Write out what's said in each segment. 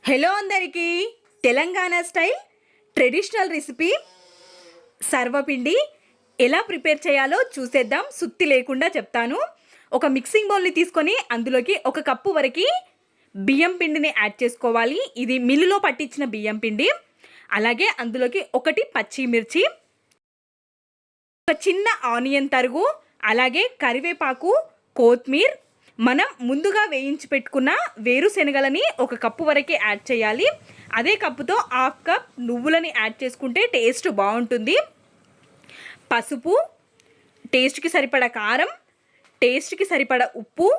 Hello అందరికీ Telangana style traditional recipe సర్వపిండి ఎలా prepare చేయాలో చూసేద్దాం. సుత్తి లేకుండా చెప్తాను. ఒక మిక్సింగ్ బౌల్ని తీసుకొని అందులోకి 1 కప్పు వరకు బియ్యం పిండిని యాడ్ చేసుకోవాలి. ఇది మిల్లులో పట్టించిన బియ్యం పిండి. అలాగే అందులోకి 1 పచ్చిమిర్చి, ఒక చిన్న ఆనియన్ తరుగు, అలాగే కరివేపాకు, కొత్తిమీర, మనం ముందుగా వేయించి పెట్టుకున్న వేరుశెనగలని 1 కప్పు వరకు యాడ్ చేయాలి. అదే కప్పుతో 1/2 కప్ నువ్వులని యాడ్ చేసుకుంటే టేస్ట్ బాగుంటుంది. పసుపు, టేస్ట్కి సరిపడా కారం, టేస్ట్కి సరిపడా ఉప్పు,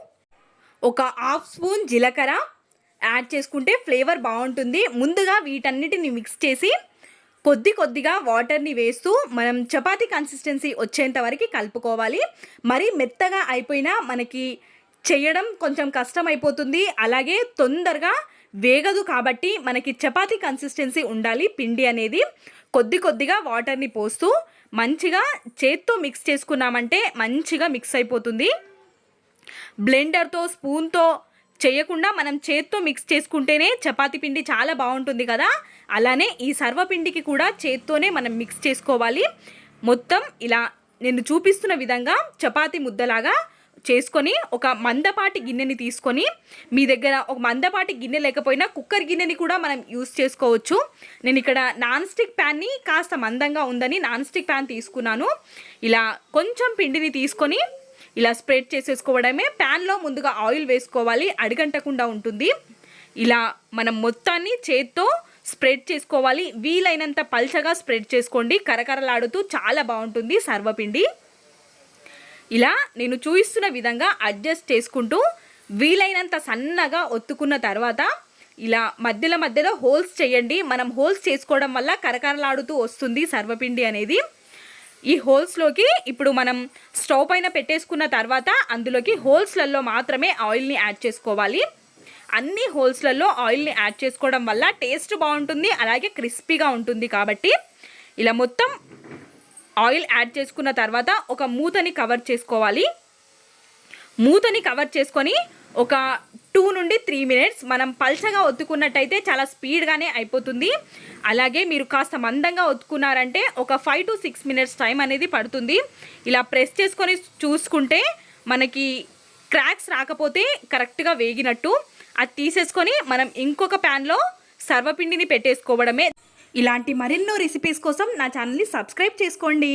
ఒక 1/2 స్పూన్ జీలకర్ర యాడ్ చేసుకుంటే ఫ్లేవర్ బాగుంటుంది. ముందుగా వీటన్నిటిని మిక్స్ చేసి కొద్దిగా వాటర్ని వేస్తూ మనం చపాతీ కన్సిస్టెన్సీ వచ్చేంత వరకు కలుపుకోవాలి. మరి మెత్తగా అయిపోయినా మనకి చేయడం కొంచెం కష్టం అయిపోతుంది. అలాగే తొందరగా వేగదు. కాబట్టి మనకి చపాతీ కన్సిస్టెన్సీ ఉండాలి. పిండి అనేది కొద్దిగా వాటర్ని పోస్తూ మంచిగా చేత్తో మిక్స్ చేసుకున్నామంటే మంచిగా మిక్స్ అయిపోతుంది. బ్లెండర్తో, స్పూన్తో చేయకుండా మనం చేత్తో మిక్స్ చేసుకుంటేనే చపాతీ పిండి చాలా బాగుంటుంది కదా. అలానే ఈ సర్వపిండికి కూడా చేత్తోనే మనం మిక్స్ చేసుకోవాలి. మొత్తం ఇలా నేను చూపిస్తున్న విధంగా చపాతీ ముద్దలాగా చేసుకొని ఒక మందపాటి గిన్నెని తీసుకొని, మీ దగ్గర ఒక మందపాటి గిన్నె లేకపోయినా కుక్కర్ గిన్నెని కూడా మనం యూస్ చేసుకోవచ్చు. నేను ఇక్కడ నాన్ స్టిక్ ప్యాన్ని కాస్త మందంగా ఉందని నాన్ స్టిక్ ప్యాన్ తీసుకున్నాను. ఇలా కొంచెం పిండిని తీసుకొని ఇలా స్ప్రెడ్ చేసేసుకోవడమే. ప్యాన్లో ముందుగా ఆయిల్ వేసుకోవాలి, అడుగంటకుండా ఉంటుంది. ఇలా మనం మొత్తాన్ని చేత్తో స్ప్రెడ్ చేసుకోవాలి. వీలైనంత పల్చగా స్ప్రెడ్ చేసుకోండి. కరకరలాడుతూ చాలా బాగుంటుంది సర్వపిండి. ఇలా నేను చూపిస్తున్న విధంగా అడ్జస్ట్ చేసుకుంటూ వీలైనంత సన్నగా ఒత్తుకున్న తర్వాత ఇలా మధ్యలో హోల్స్ చేయండి. మనం హోల్స్ చేసుకోవడం వల్ల కరకరలాడుతూ వస్తుంది సర్వపిండి అనేది. ఈ హోల్స్లోకి ఇప్పుడు మనం స్టవ్ పైన పెట్టేసుకున్న తర్వాత అందులోకి హోల్స్లలో మాత్రమే ఆయిల్ని యాడ్ చేసుకోవాలి. అన్ని హోల్స్లలో ఆయిల్ని యాడ్ చేసుకోవడం వల్ల టేస్ట్ బాగుంటుంది, అలాగే క్రిస్పీగా ఉంటుంది. కాబట్టి ఇలా మొత్తం ఆయిల్ యాడ్ చేసుకున్న తర్వాత ఒక మూతని కవర్ చేసుకోవాలి. మూతని కవర్ చేసుకొని ఒక 2 నుండి 3 మినిట్స్ మనం పల్చగా ఒత్తుకున్నట్టయితే చాలా స్పీడ్గానే అయిపోతుంది. అలాగే మీరు కాస్త మందంగా ఒత్తుకున్నారంటే ఒక 5 to 6 మినిట్స్ టైం అనేది పడుతుంది. ఇలా ప్రెస్ చేసుకొని చూసుకుంటే మనకి క్రాక్స్ రాకపోతే కరెక్ట్గా వేగినట్టు. అది తీసేసుకొని మనం ఇంకొక ప్యాన్లో సర్వపిండిని పెట్టేసుకోవడమే. ఇలాంటి మరెన్నో రెసిపీస్ కోసం నా ఛానల్ని సబ్స్క్రైబ్ చేసుకోండి.